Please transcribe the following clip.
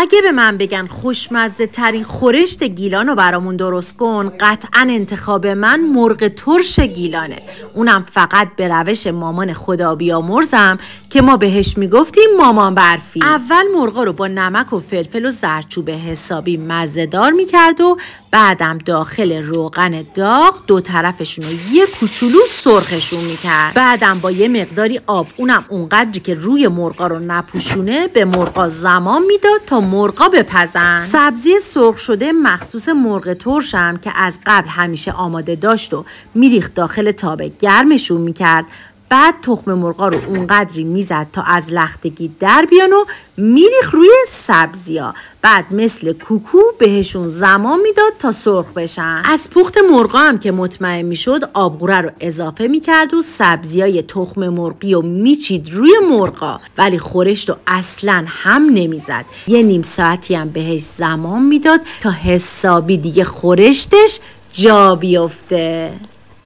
اگه به من بگن خوشمزه ترین خورشت گیلان رو برامون درست کن، قطعا انتخاب من مرغ ترش گیلانه. اونم فقط به روش مامان خدا بیامرزم که ما بهش میگفتیم مامان برفی. اول مرغا رو با نمک و فلفل و زردچوبه حسابی مزه‌دار میکرد و بعدم داخل روغن داغ دو طرفشون رو یه کوچولو سرخشون میکرد. بعدم با یه مقداری آب، اونم اونقدری که روی مرغا رو نپوشونه، به مرغا زمان میداد تا مرغا بپزن. سبزی سرخ شده مخصوص مرغ ترشم که از قبل همیشه آماده داشت و میریخت داخل تابه گرمشون میکرد. بعد تخم مرغا رو اونقدری میزد تا از لختگی در بیان و میریخ روی سبزیا. بعد مثل کوکو بهشون زمان میداد تا سرخ بشن. از پخت مرغا هم که مطمئن میشد آبغوره رو اضافه میکرد و سبزیای تخم مرغی رو میچید روی مرغا، ولی خورشت رو اصلا هم نمیزد. یه نیم ساعتی هم بهش زمان میداد تا حسابی دیگه خورشتش جا بیفته.